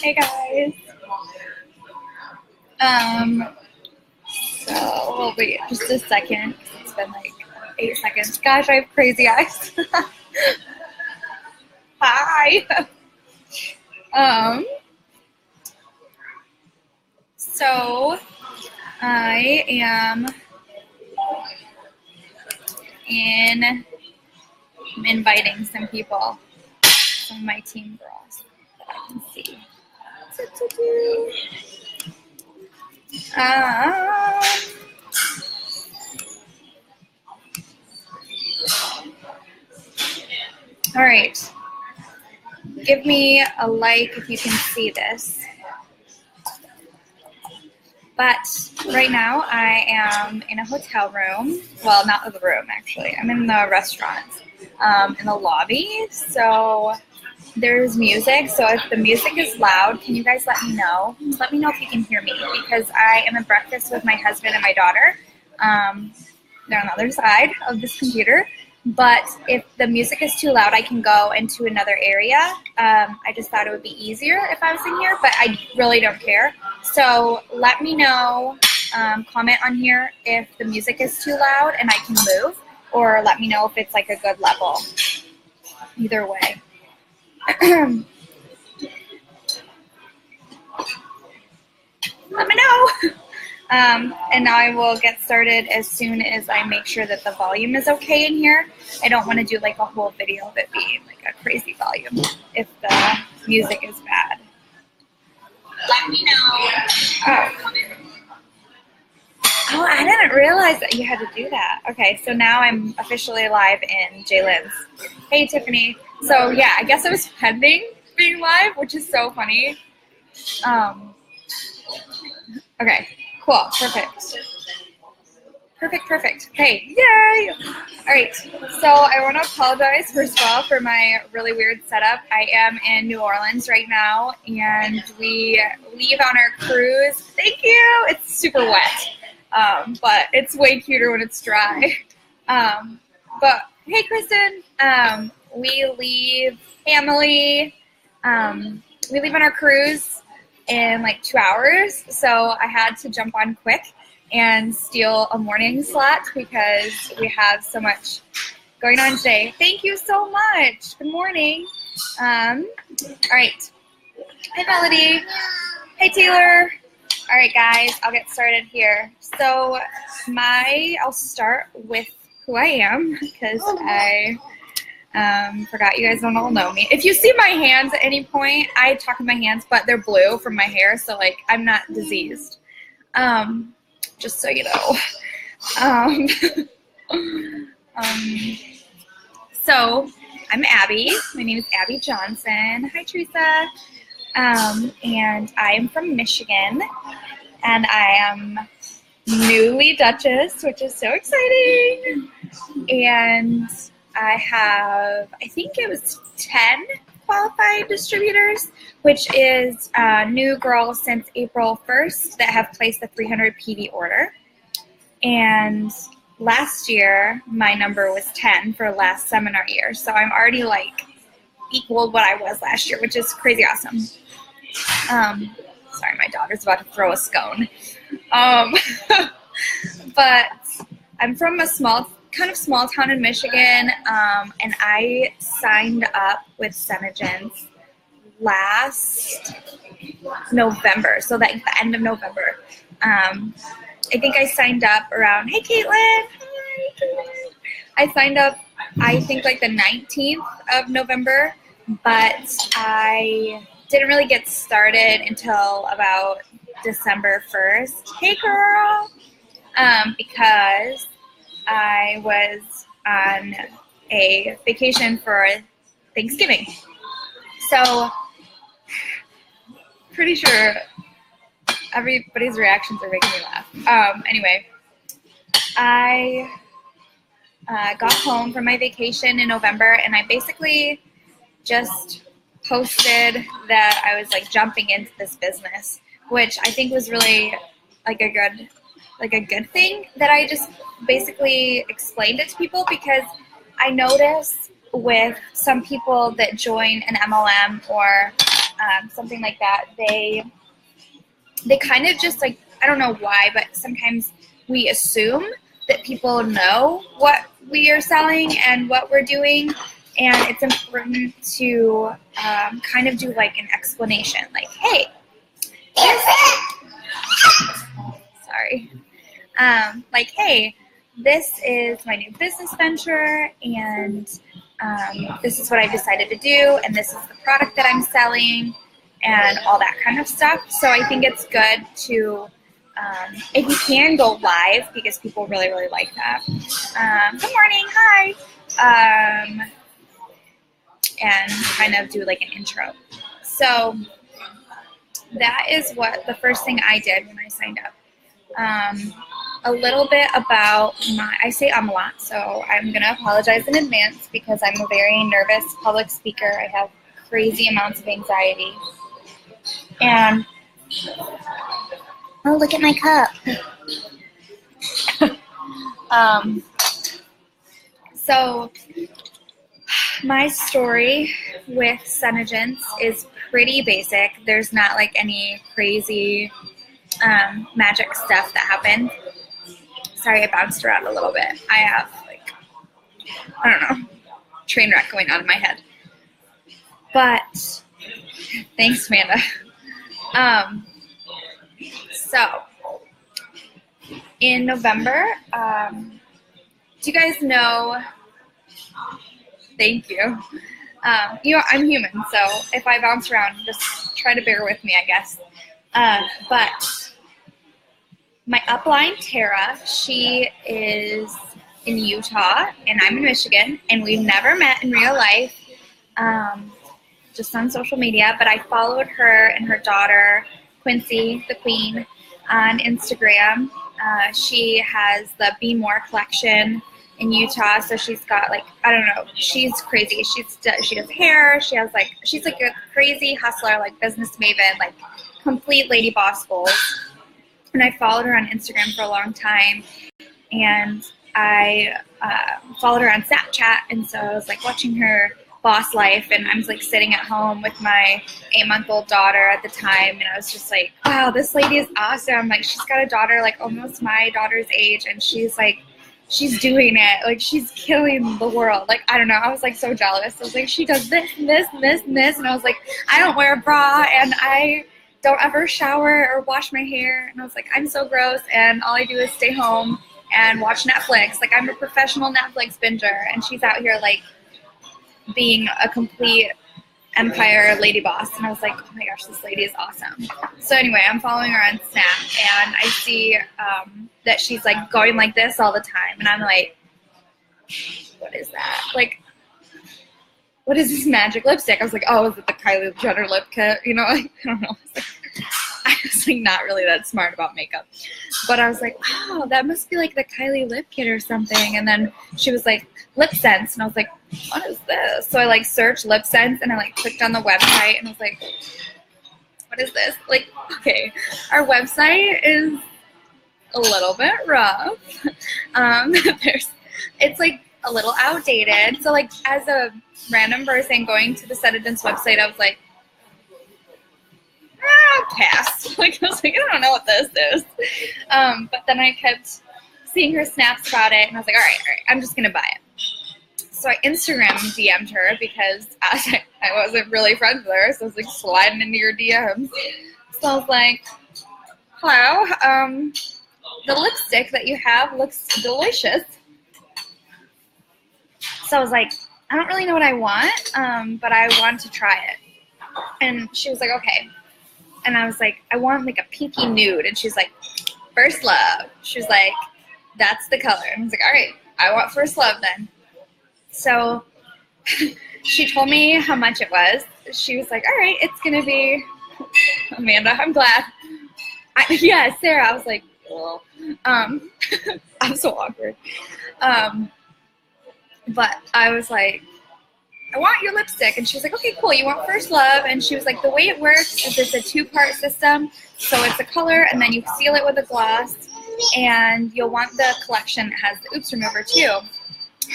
Hey guys. So we'll wait just a second. It's been like 8 seconds. Gosh, I have crazy eyes. Hi. So I am inviting some people, some of my team girls that I can see. All right. Give me a like if you can see this. But right now I am in a hotel room. Well, not the room actually. I'm in the restaurant, in the lobby. So there's music. So if the music is loud, can you guys let me know? Let me know if you can hear me because I am at breakfast with my husband and my daughter. They're on the other side of this computer. But if the music is too loud, I can go into another area. I just thought it would be easier if I was in here, but I really don't care. So let me know, comment on here if the music is too loud and I can move, or let me know if it's like a good level. Either way. Let me know. And I will get started as soon as I make sure that the volume is okay in here. I don't want to do like a whole video of it being like a crazy volume if the music is bad. Let me know. Oh, I didn't realize that you had to do that. Okay, so now I'm officially live in Jaylen's. Hey, Tiffany. So yeah, I guess it was pending being live, which is so funny. Okay. Cool. Perfect. Perfect. Okay. Yay! All right. So I want to apologize, first of all, for my really weird setup. I am in New Orleans right now, and we leave on our cruise. Thank you. It's super wet, but it's way cuter when it's dry. But hey, Kristen. We leave family. We leave on our cruise in like 2 hours, so I had to jump on quick and steal a morning slot because we have so much going on today. Thank you so much. Good morning. All right. Hi, Melody. Hey, Taylor. All right, guys, I'll get started here. So I'll start with who I am because I forgot you guys don't all know me. If you see my hands at any point, I talk in my hands, but they're blue from my hair, so like I'm not diseased. Just so you know. So I'm Abbie. My name is Abbie Johnson. Hi, Teresa. And I am from Michigan, and I am newly Duchess, which is so exciting. And I have, I think it was 10 qualified distributors, which is new girls since April 1st that have placed the 300 PD order. And last year, my number was 10 for last seminar year. So I'm already like equaled what I was last year, which is crazy awesome. Sorry, my daughter's about to throw a scone. But I'm from a kind of small town in Michigan, and I signed up with Senegens last November, so like the end of November. I think I signed up around, hey Caitlin, hi Caitlin. I signed up, I think like the 19th of November, but I didn't really get started until about December 1st. Hey girl, because I was on a vacation for Thanksgiving. So, pretty sure everybody's reactions are making me laugh. Anyway, I got home from my vacation in November, and I basically just posted that I was like jumping into this business, which I think was really like a good thing that I just basically explained it to people, because I notice with some people that join an MLM or something like that, they kind of just like, I don't know why, but sometimes we assume that people know what we are selling and what we're doing, and it's important to kind of do like an explanation, like, hey, sorry, like, hey, this is my new business venture, and this is what I decided to do, and this is the product that I'm selling, and all that kind of stuff. So I think it's good to, if you can, go live, because people really, really like that. Good morning, hi, and kind of do like an intro. So that is what the first thing I did when I signed up. A little bit about I say a lot, so I'm going to apologize in advance because I'm a very nervous public speaker. I have crazy amounts of anxiety. And, oh, look at my cup. So my story with Senegence is pretty basic. There's not like any crazy magic stuff that happened. Sorry, I bounced around a little bit. I have like, I don't know, train wreck going on in my head. But thanks, Amanda. So in November, do you guys know? Thank you. You know, I'm human, so if I bounce around, just try to bear with me, I guess. But my upline, Tara, she is in Utah, and I'm in Michigan, and we've never met in real life, just on social media, but I followed her and her daughter, Quincy, the Queen, on Instagram. She has the Be More collection in Utah, so she's got like, I don't know, she's crazy. She does hair, she's like a crazy hustler, like business maven, like complete lady boss goals. And I followed her on Instagram for a long time, and I followed her on Snapchat, and so I was like watching her boss life, and I was like sitting at home with my 8-month-old daughter at the time, and I was just like, wow, this lady is awesome. Like, she's got a daughter like almost my daughter's age, and she's doing it. Like, she's killing the world. Like, I don't know. I was like so jealous. I was like, she does this and this and this and this, and I was like, I don't wear a bra, and I don't ever shower or wash my hair. And I was like, I'm so gross, and all I do is stay home and watch Netflix. Like, I'm a professional Netflix binger, and she's out here like being a complete empire lady boss. And I was like, oh my gosh, this lady is awesome. So anyway, I'm following her on Snap, and I see that she's like going like this all the time, and I'm like, what is that? Like, what is this magic lipstick? I was like, oh, is it the Kylie Jenner lip kit? You know, like, I don't know. I was like not really that smart about makeup. But I was like, oh, that must be like the Kylie lip kit or something. And then she was like, lip sense. And I was like, what is this? So I like searched lip sense, and I like clicked on the website, and I was like, what is this? Like, okay, our website is a little bit rough. It's like a little outdated. So like as a random person going to the Senegence website, I was like, pass. Like, I was like, I don't know what this is. But then I kept seeing her snaps about it, and I was like, all right, I'm just going to buy it. So I Instagram DM'd her because I wasn't really friends with her, so I was like sliding into your DMs. So I was like, hello, the lipstick that you have looks delicious. So I was like, I don't really know what I want, but I want to try it. And she was like, okay. And I was like, I want like a pinky nude. And she's like, First Love. She was like, that's the color. And I was like, all right, I want First Love then. So she told me how much it was. She was like, all right, it's going to be, Amanda, I'm glad. Yeah, Sarah. I was like, well, I'm so awkward. But I was like, I want your lipstick. And she was like, okay, cool. You want First Love? And she was like, the way it works is it's a 2-part system. So it's a color, and then you seal it with a gloss. And you'll want the collection that has the Oops Remover too.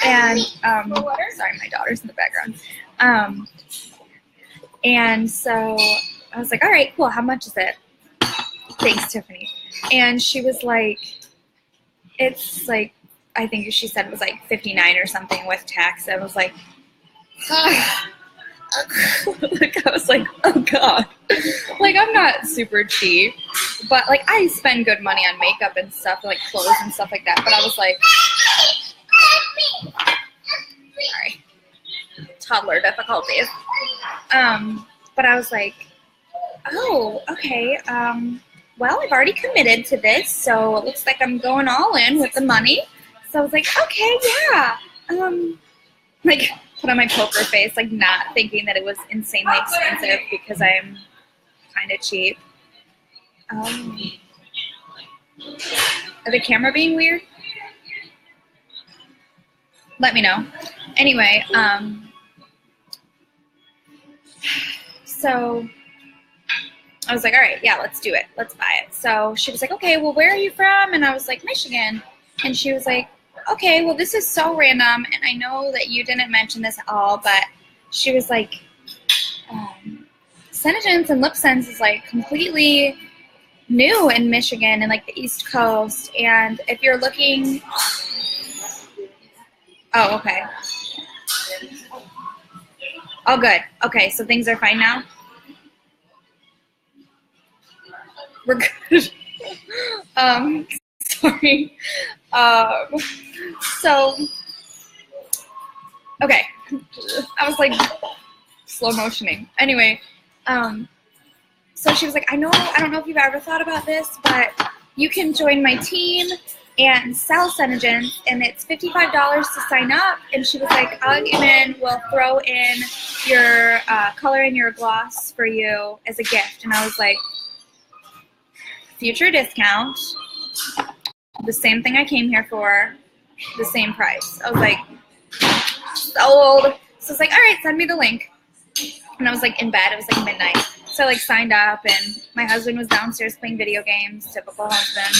And, sorry, my daughter's in the background. And so I was like, all right, cool. How much is it? Thanks, Tiffany. And she was like, it's like, I think she said it was like $59 or something with tax. I was like, like, I was like, oh God. Like, I'm not super cheap, but like I spend good money on makeup and stuff, like clothes and stuff like that. But I was like, sorry, toddler difficulties. But I was like, oh, okay. Well, I've already committed to this, so it looks like I'm going all in with the money. So I was like, okay, yeah. Like, put on my poker face, like not thinking that it was insanely expensive because I'm kind of cheap. Is the camera being weird? Let me know. Anyway, so I was like, all right, yeah, let's do it. Let's buy it. So she was like, okay, well, where are you from? And I was like, Michigan. And she was like, okay, well, this is so random. And I know that you didn't mention this at all, but she was like, Senegence and Lip Sense is like completely new in Michigan and like the East Coast. And if you're looking, oh, okay. Oh, good. Okay, so things are fine now? We're good. Sorry. So, okay. I was like slow motioning. Anyway, so she was like, I don't know if you've ever thought about this, but you can join my team and sell Senegence, and it's $55 to sign up. And she was like, we'll throw in your color in your gloss for you as a gift. And I was like, future discount, the same thing I came here for, the same price. I was like, sold. So I was like, all right, send me the link. And I was like in bed. It was like midnight. So I like signed up, and my husband was downstairs playing video games. Typical husband.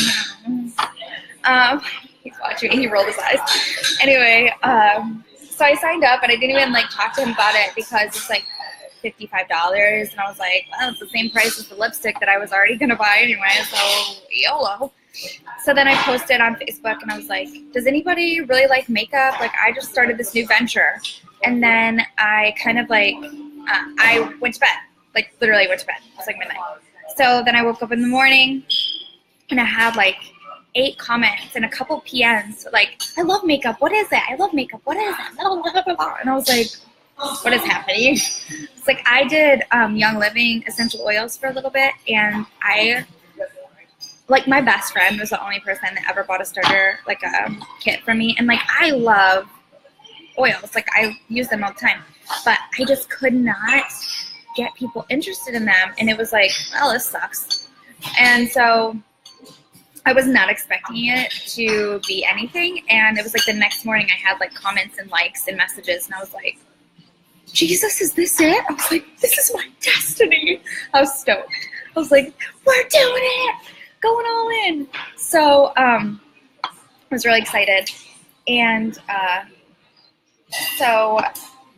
He's watching. He rolled his eyes. Anyway, so I signed up, and I didn't even like talk to him about it because it's like $55, and I was like, well, it's the same price as the lipstick that I was already gonna buy anyway, so YOLO. So then I posted on Facebook, and I was like, does anybody really like makeup? Like, I just started this new venture. And then I kind of like, I went to bed, like literally went to bed. It was like midnight. So then I woke up in the morning, and I had like 8 comments and a couple PMs, like, I love makeup, what is it? I love makeup, what is it? And I was like, what is happening? It's like, I did Young Living essential oils for a little bit, and like, my best friend was the only person that ever bought a starter, like a kit from me, and like, I love oils, like I use them all the time, but I just could not get people interested in them, and it was like, well, this sucks. And so I was not expecting it to be anything, and it was like the next morning I had like comments and likes and messages, and I was like, Jesus, is this it? I was like, this is my destiny. I was stoked. I was like, we're doing it, going all in. So I was really excited. And so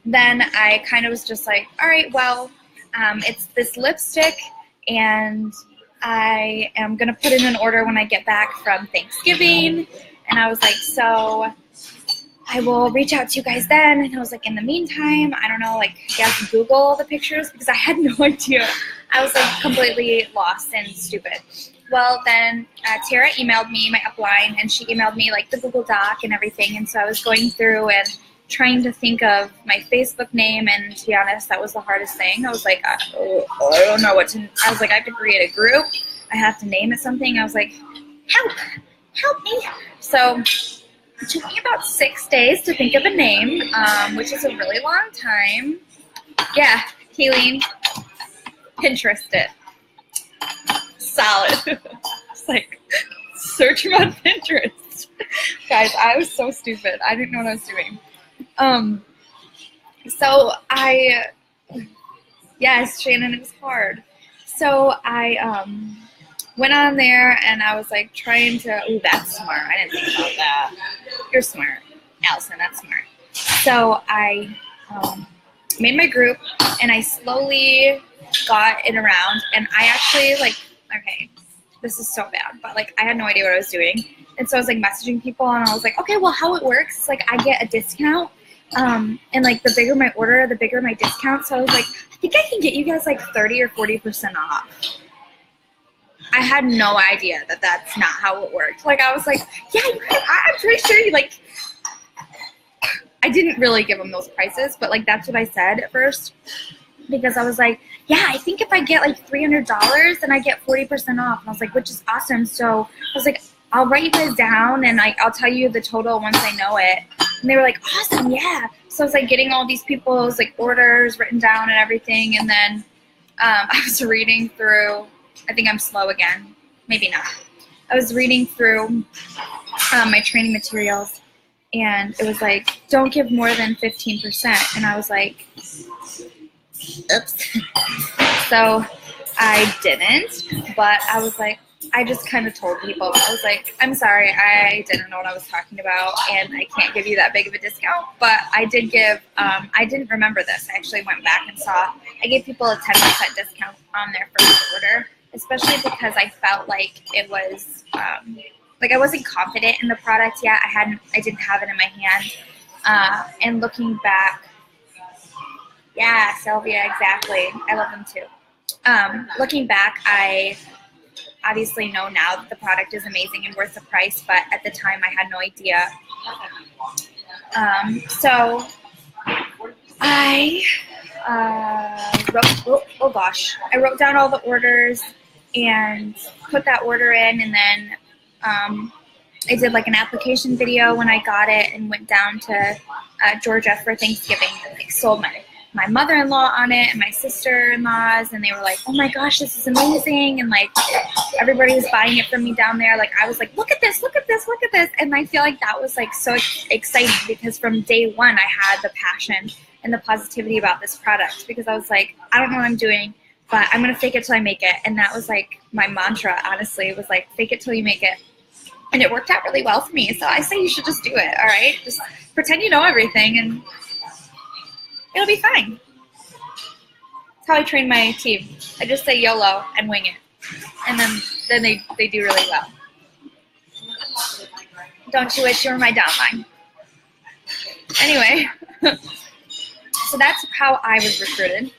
then I kind of was just like, all right, well, it's this lipstick, and I am going to put in an order when I get back from Thanksgiving. And I was like, so I will reach out to you guys then. And I was like, in the meantime, I don't know, like, you guys can Google the pictures, because I had no idea. I was like completely lost and stupid. Well, then Tara emailed me my upline, and she emailed me like the Google Doc and everything. And so I was going through and trying to think of my Facebook name, and to be honest, that was the hardest thing. I was like, I don't know what to, I was like, I have to create a group. I have to name it something. I was like, help me. So it took me about 6 days to think of a name, which is a really long time. Yeah, Keeleen, Pinterest it. Solid. It's like, search them on Pinterest. Guys, I was so stupid. I didn't know what I was doing. So yes, Shannon, it was hard. So I went on there, and I was like trying to, ooh, that's smart. I didn't think about that. You're smart, Allison, that's smart. So I made my group, and I slowly got it around, and I actually, like, okay, this is so bad, but, like, I had no idea what I was doing, and so I was, like, messaging people, and I was like, okay, well, how it works is, like, I get a discount, and, like, the bigger my order, the bigger my discount, so I was like, I think I can get you guys, like, 30 or 40% off. I had no idea that that's not how it worked. Like, I was like, yeah, I'm pretty sure you, like, I didn't really give them those prices, but, like, that's what I said at first, because I was like, yeah, I think if I get, like, $300, then I get 40% off. And I was like, which is awesome. So I was like, I'll write you guys down, and I'll tell you the total once I know it. And they were like, awesome, yeah. So I was, like, getting all these people's, like, orders written down and everything, and then I was reading through, I think I'm slow again, maybe not. I was reading through my training materials, and it was like, don't give more than 15%. And I was like, oops. So I didn't, but I was like, I just kind of told people, I was like, I'm sorry, I didn't know what I was talking about, and I can't give you that big of a discount, but I did give, I didn't remember this. I actually went back and saw, I gave people a 10% discount on their first order, especially because I felt like it was, like I wasn't confident in the product yet. I didn't have it in my hand. And looking back, yeah, Sylvia, exactly. I love them too. Looking back, I obviously know now that the product is amazing and worth the price, but at the time I had no idea. So I I wrote down all the orders and put that order in, and then I did like an application video when I got it and went down to Georgia for Thanksgiving and like sold my mother-in-law on it and my sister-in-laws, and they were like, oh my gosh, this is amazing, and like everybody was buying it from me down there. Like I was like, look at this, look at this, look at this, and I feel like that was like so exciting because from day one I had the passion and the positivity about this product, because I was like, I don't know what I'm doing, but I'm gonna fake it till I make it. And that was like my mantra, honestly. It was like, fake it till you make it. And it worked out really well for me. So I say you should just do it, all right? Just pretend you know everything and it'll be fine. That's how I train my team. I just say YOLO and wing it. And then they do really well. Don't you wish you were my downline? Anyway, so that's how I was recruited.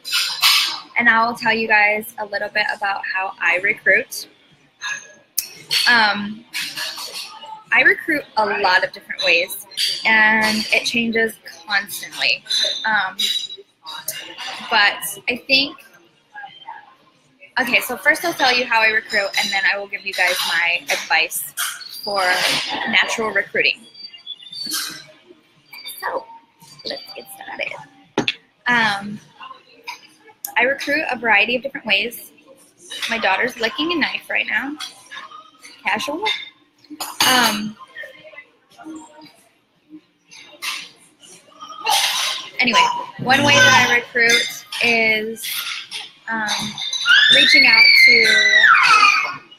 And I will tell you guys a little bit about how I recruit. I recruit a lot of different ways, and it changes constantly. But I think, okay, so first I'll tell you how I recruit, and then I will give you guys my advice for natural recruiting. So let's get started. I recruit a variety of different ways. My daughter's licking a knife right now. Casual. Anyway, one way that I recruit is reaching out to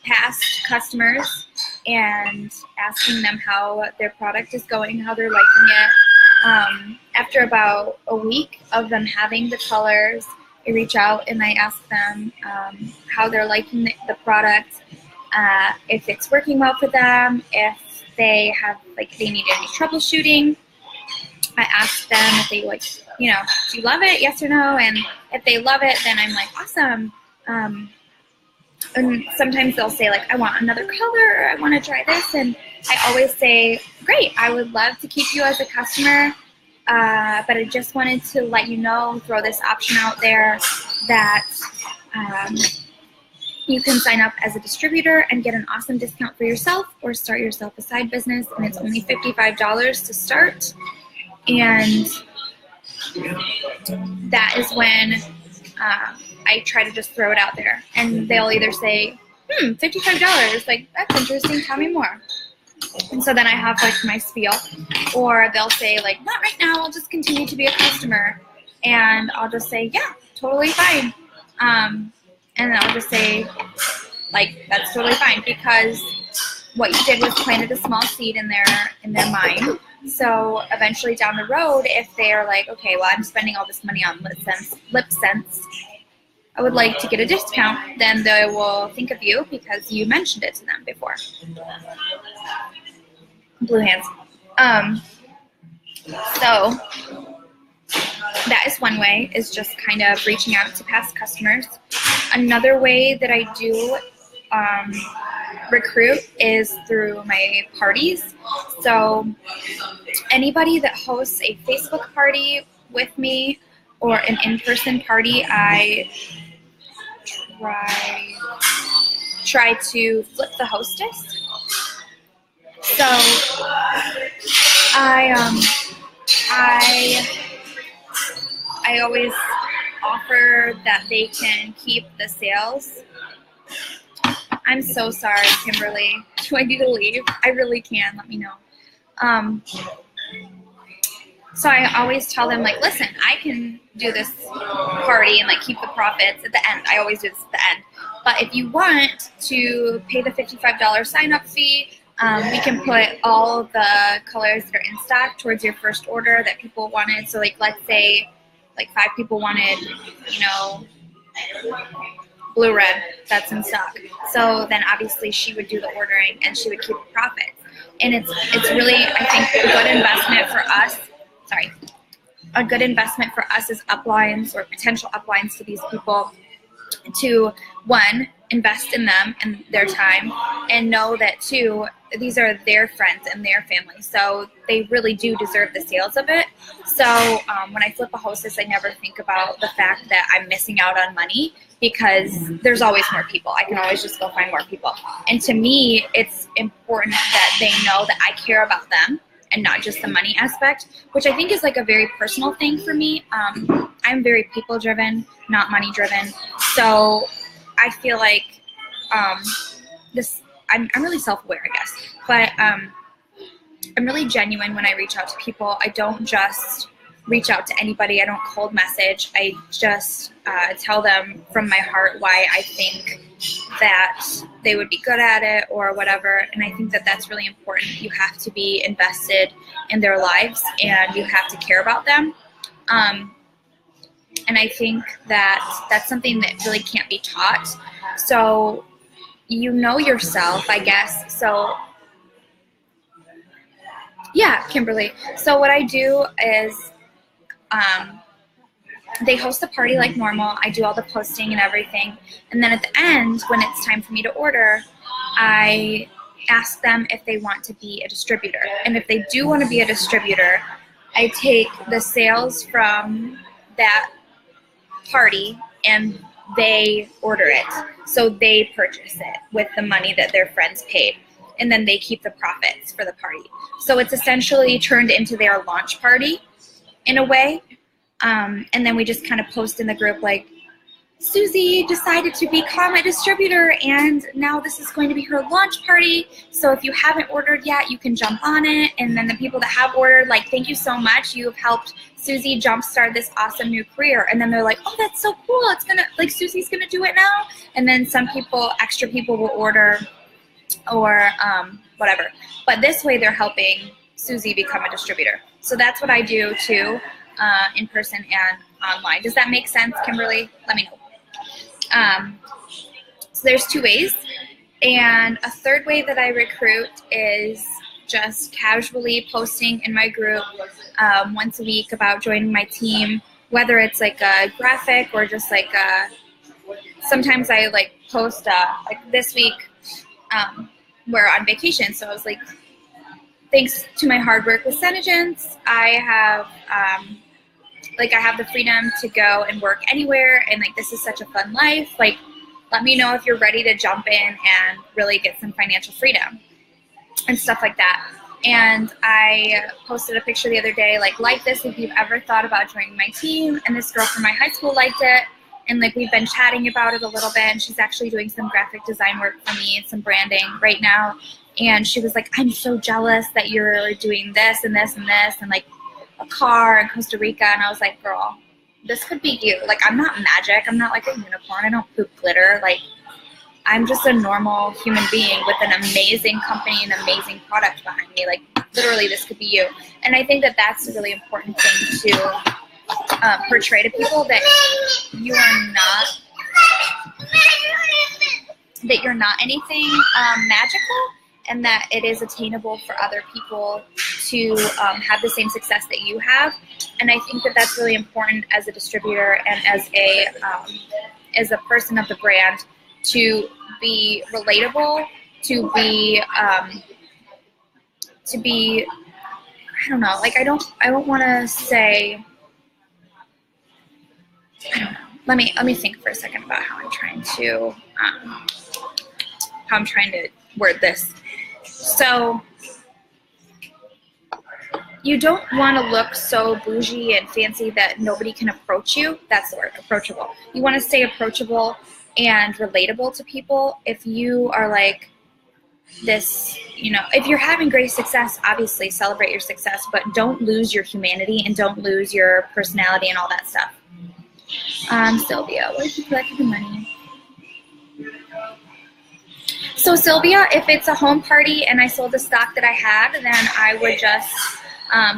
past customers and asking them how their product is going, how they're liking it. After about a week of them having the colors, I reach out and I ask them how they're liking the product, if it's working well for them, if they have, like, they need any troubleshooting. I ask them if they, like, you know, do you love it, yes or no? And if they love it, then I'm like, awesome. And sometimes they'll say, like, I want another color, or I want to try this. And I always say, great, I would love to keep you as a customer, but I just wanted to let you know, throw this option out there, that you can sign up as a distributor and get an awesome discount for yourself, or start yourself a side business, and it's only $55 to start. And that is when I try to just throw it out there, and they'll either say, $55, like, that's interesting, tell me more. And so then I have, like, my spiel, or they'll say, like, not right now, I'll just continue to be a customer. And I'll just say, yeah, totally fine. And I'll just say, like, that's totally fine, because what you did was planted a small seed in their mind, So eventually down the road, if they're like, okay, well, I'm spending all this money on lip sense, I would like to get a discount, then they will think of you because you mentioned it to them before. Blue hands. So that is one way, is just kind of reaching out to past customers. Another way that I do recruit is through my parties. So anybody that hosts a Facebook party with me or an in-person party, I try to flip the hostess. So I always offer that they can keep the sales. I'm so sorry, Kimberly. Do I need to leave? I really can. Let me know. So I always tell them, like, listen, I can do this party and, like, keep the profits at the end. I always do this at the end. But if you want to pay the $55 sign-up fee, we can put all the colors that are in stock towards your first order that people wanted. So, like, let's say, like, 5 people wanted, you know, blue red, that's in stock. So then obviously she would do the ordering and she would keep the profits. And it's really, I think, a good investment for us. A good investment for us as uplines or potential uplines to these people to, one, invest in them and their time, and know that, two, these are their friends and their family, so they really do deserve the sales of it. So when I flip a hostess, I never think about the fact that I'm missing out on money, because there's always more people. I can always just go find more people. And to me, it's important that they know that I care about them and not just the money aspect, which I think is like a very personal thing for me. I'm very people-driven, not money-driven. So I feel like I'm really self-aware, I guess. But I'm really genuine when I reach out to people. I don't just reach out to anybody. I don't cold message. I just tell them from my heart why I think that they would be good at it or whatever. And I think that that's really important. You have to be invested in their lives and you have to care about them. And I think that that's something that really can't be taught. So you know yourself, I guess. So yeah, Kimberly. So what I do is they host a party like normal. I do all the posting and everything. And then at the end, when it's time for me to order, I ask them if they want to be a distributor. And if they do want to be a distributor, I take the sales from that party and they order it. So they purchase it with the money that their friends paid. And then they keep the profits for the party. So it's essentially turned into their launch party in a way. And then we just kind of post in the group like, Susie decided to become a distributor and now this is going to be her launch party. So if you haven't ordered yet, you can jump on it. And then the people that have ordered, like, thank you so much. You have helped Susie jumpstart this awesome new career. And then they're like, oh, that's so cool. It's gonna, like, Susie's gonna do it now. And then some people, extra people will order or whatever. But this way they're helping Susie become a distributor. So that's what I do too, in person and online. Does that make sense, Kimberly? Let me know. So there's 2 ways. And a third way that I recruit is just casually posting in my group once a week about joining my team, whether it's like a graphic or just like sometimes I like post like this week we're on vacation. So I was like, thanks to my hard work with Senegence, I have I have the freedom to go and work anywhere, and like this is such a fun life. Like, let me know if you're ready to jump in and really get some financial freedom and stuff like that. And I posted a picture the other day, like this if you've ever thought about joining my team. And this girl from my high school liked it, and like we've been chatting about it a little bit, and she's actually doing some graphic design work for me and some branding right now. And she was like, I'm so jealous that you're doing this and this and this, and like a car in Costa Rica. And I was like, girl, this could be you. Like, I'm not magic. I'm not like a unicorn. I don't poop glitter. Like, I'm just a normal human being with an amazing company and amazing product behind me. Like, literally this could be you. And I think that that's a really important thing to portray to people, that you are not, that you're not anything magical, and that it is attainable for other people to have the same success that you have. And I think that that's really important as a distributor and as a person of the brand, to be relatable, to be I don't know, like I don't want to say, I don't know. Let me think for a second about how I'm trying to word this. So you don't want to look so bougie and fancy that nobody can approach you. That's the word, approachable. You want to stay approachable and relatable to people. If you are like this, if you're having great success, obviously celebrate your success, but don't lose your humanity and don't lose your personality and all that stuff. Sylvia, what if you collected the money? So Sylvia, if it's a home party and I sold the stock that I had, then I would just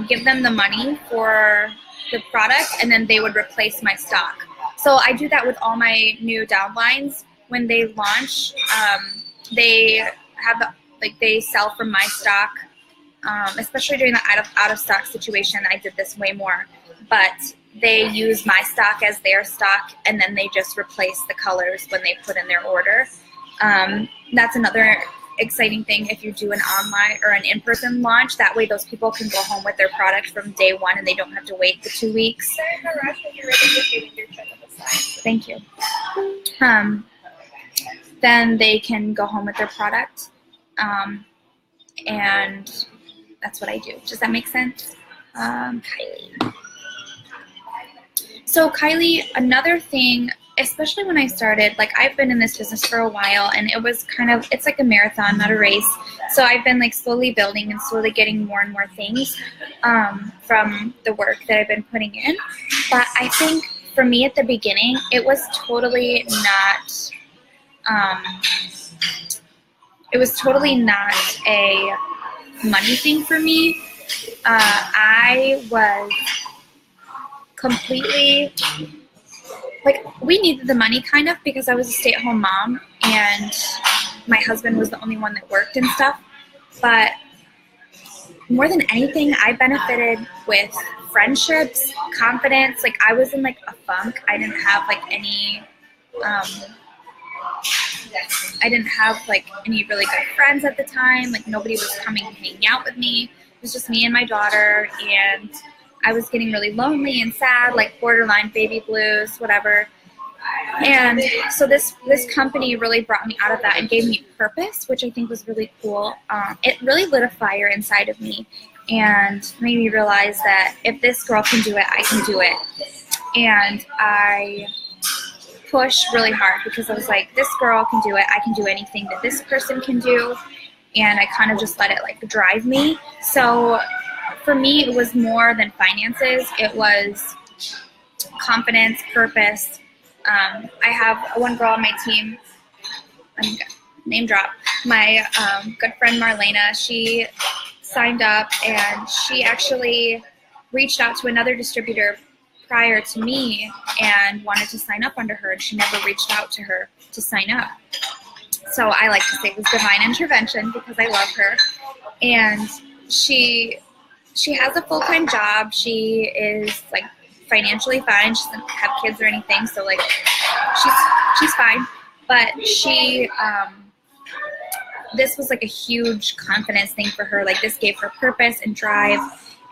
give them the money for the product, and then they would replace my stock. So I do that with all my new downlines. When they launch, they sell from my stock, especially during the out of stock situation. I did this way more, but they use my stock as their stock, and then they just replace the colors when they put in their order. That's another exciting thing if you do an online or an in-person launch. That way those people can go home with their product from day one, and they don't have to wait the 2 weeks. Thank you. Then they can go home with their product, and that's what I do. Does that make sense? Kylie. So Kylie, another thing, especially when I started, like I've been in this business for a while, and it was it's like a marathon, not a race. So I've been like slowly building and slowly getting more and more things from the work that I've been putting in. But I think for me at the beginning, it was totally not, a money thing for me. I was completely, like, we needed the money kind of because I was a stay-at-home mom and my husband was the only one that worked and stuff. But more than anything, I benefited with friendships, confidence. Like, I was in like a funk. I didn't have like any really good friends at the time. Like, nobody was coming and hanging out with me. It was just me and my daughter, and I was getting really lonely and sad, like borderline baby blues, whatever. And so this company really brought me out of that and gave me purpose, which I think was really cool. It really lit a fire inside of me and made me realize that if this girl can do it, I can do it. And I pushed really hard because I was like, this girl can do it. I can do anything that this person can do. And I kind of just let it like drive me. So for me, it was more than finances. It was confidence, purpose. I have one girl on my team, I'm gonna name drop, my good friend Marlena. She signed up, and she actually reached out to another distributor prior to me and wanted to sign up under her, and she never reached out to her to sign up. So I like to say it was divine intervention because I love her. And she has a full-time job. She is like financially fine. She doesn't have kids or anything, so like she's fine. But she this was like a huge confidence thing for her. Like, this gave her purpose and drive.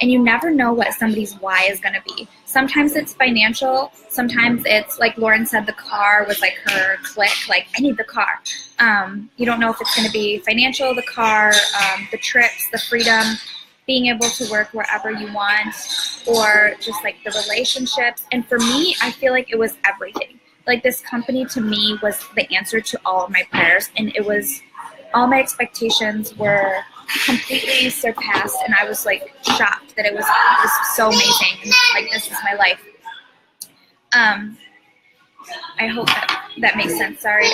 And you never know what somebody's why is going to be. Sometimes it's financial. Sometimes it's, like Lauren said, the car was like her click. Like, I need the car. You don't know if it's going to be financial, the car, the trips, the freedom, being able to work wherever you want, or just like the relationships. And for me, I feel like it was everything. Like, this company to me was the answer to all of my prayers. And it was, all my expectations were completely surpassed, and I was like shocked that it was so amazing, and like, this is my life. I hope that makes sense. Sorry.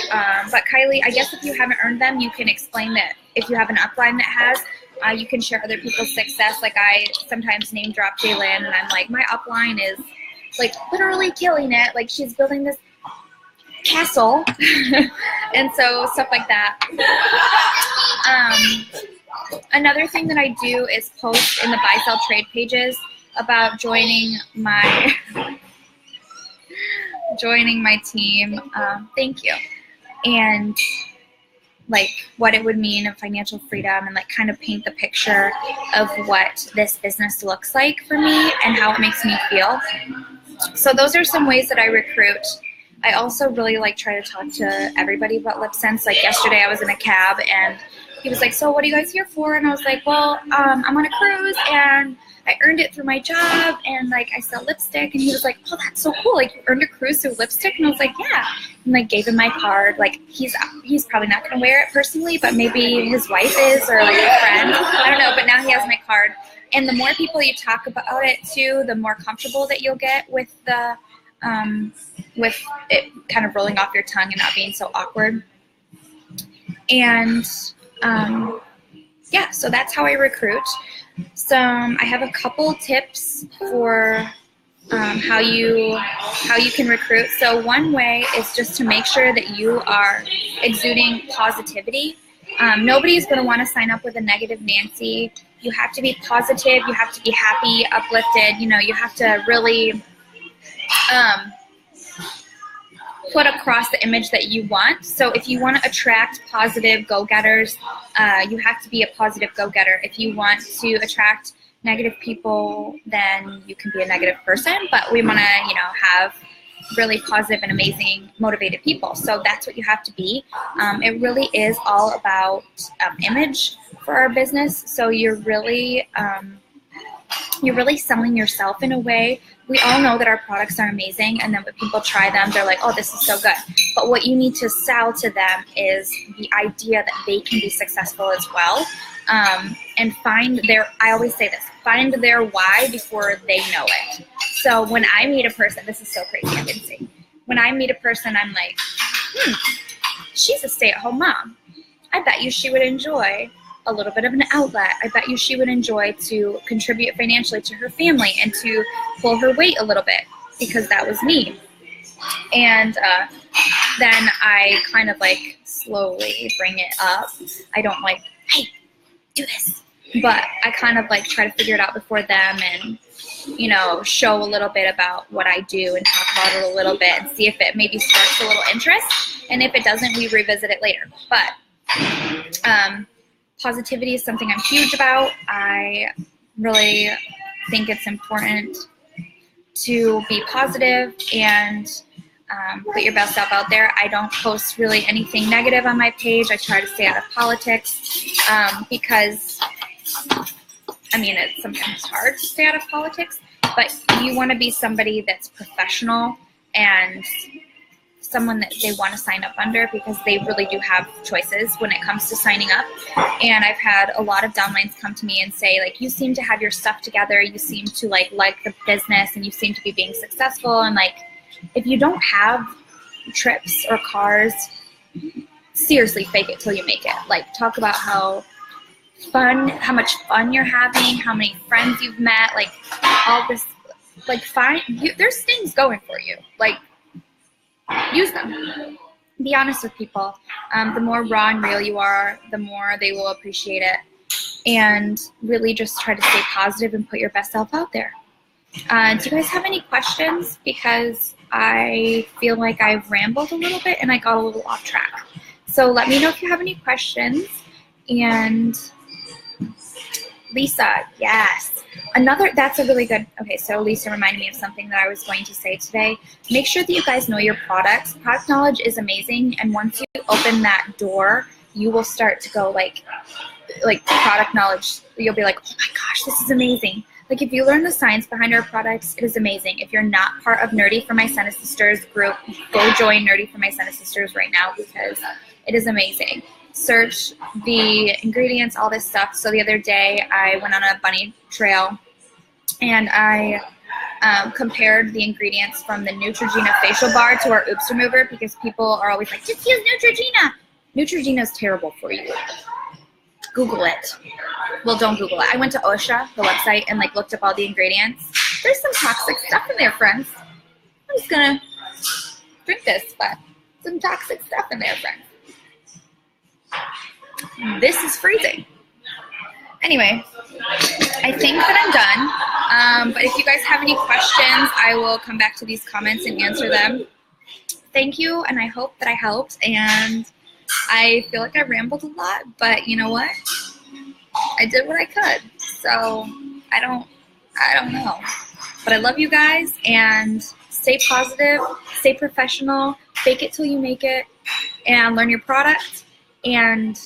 But Kylie, I guess if you haven't earned them, you can explain that if you have an upline that has, You can share other people's success. Like I sometimes name drop Jaylen, and I'm like, my upline is like literally killing it. Like she's building this castle, and so stuff like that. Another thing that I do is post in the buy sell trade pages about joining my team. Thank you. And like what it would mean of financial freedom, and like kind of paint the picture of what this business looks like for me and how it makes me feel. So those are some ways that I recruit. I also really like try to talk to everybody about lip sense. Like yesterday I was in a cab and he was like, so what are you guys here for? And I was like, well, I'm on a cruise and I earned it through my job, and like I sell lipstick. And he was like, oh, that's so cool. Like you earned a cruise through lipstick? And I was like, yeah. And like gave him my card. Like he's probably not going to wear it personally, but maybe his wife is, or like a friend. I don't know, but now he has my card. And the more people you talk about it too, the more comfortable that you'll get with the with it kind of rolling off your tongue and not being so awkward. And yeah, so that's how I recruit. I have a couple tips for how you can recruit. So one way is just to make sure that you are exuding positivity. Nobody's going to want to sign up with a negative Nancy. You have to be positive. You have to be happy, uplifted. You know, you have to really put across the image that you want. So if you want to attract positive go-getters, you have to be a positive go-getter. If you want to attract negative people, then you can be a negative person. But we want to, you know, have really positive and amazing, motivated people. So that's what you have to be. It really is all about image for our business. So you're really selling yourself in a way. We all know that our products are amazing, and then when people try them, they're like, oh, this is so good. But what you need to sell to them is the idea that they can be successful as well. And I always say this, find their why before they know it. So when I meet a person, this is so crazy, I can see. When I meet a person, I'm like, she's a stay-at-home mom. I bet you she would enjoy a little bit of an outlet. I bet you she would enjoy to contribute financially to her family and to pull her weight a little bit, because that was me. And then I kind of like slowly bring it up. I don't like, hey, do this. But I kind of like try to figure it out before them, and, you know, show a little bit about what I do and talk about it a little bit and see if it maybe sparks a little interest. And if it doesn't, we revisit it later. But positivity is something I'm huge about. I really think it's important to be positive and put your best self out there. I don't post really anything negative on my page. I try to stay out of politics because, I mean, it's sometimes hard to stay out of politics, but you want to be somebody that's professional and someone that they want to sign up under, because they really do have choices when it comes to signing up. And I've had a lot of downlines come to me and say, like, you seem to have your stuff together, you seem to like the business, and you seem to be being successful. And like, if you don't have trips or cars, seriously, fake it till you make it. Like, talk about how much fun you're having, how many friends you've met, like all this, like there's things going for you. Like, use them. Be honest with people. The more raw and real you are, the more they will appreciate it. And really just try to stay positive and put your best self out there. Do you guys have any questions? Because I feel like I've rambled a little bit and I got a little off track. So let me know if you have any questions. And Lisa, yes. That's a really good, okay, so Lisa reminded me of something that I was going to say today. Make sure that you guys know your products. Product knowledge is amazing, and once you open that door, you will start to go like product knowledge, you'll be like, oh my gosh, this is amazing. Like, if you learn the science behind our products, it is amazing. If you're not part of Nerdy for My Senna Sisters group, go join Nerdy for My Senna Sisters right now, because it is amazing. Search the ingredients, all this stuff. So the other day I went on a bunny trail and I compared the ingredients from the Neutrogena facial bar to our Oops Remover, because people are always like, just use Neutrogena. Neutrogena is terrible for you. Google it. Well, don't Google it. I went to OSHA, the website, and like looked up all the ingredients. There's some toxic stuff in there, friends. I'm just gonna drink this, but some toxic stuff in there, friends. This is freezing. Anyway, I think that I'm done. But if you guys have any questions, I will come back to these comments and answer them. Thank you, and I hope that I helped. And I feel like I rambled a lot, but you know what? I did what I could. So I don't know. But I love you guys, and stay positive, stay professional, fake it till you make it, and learn your product. And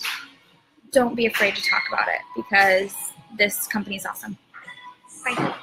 don't be afraid to talk about it, because this company is awesome. Bye.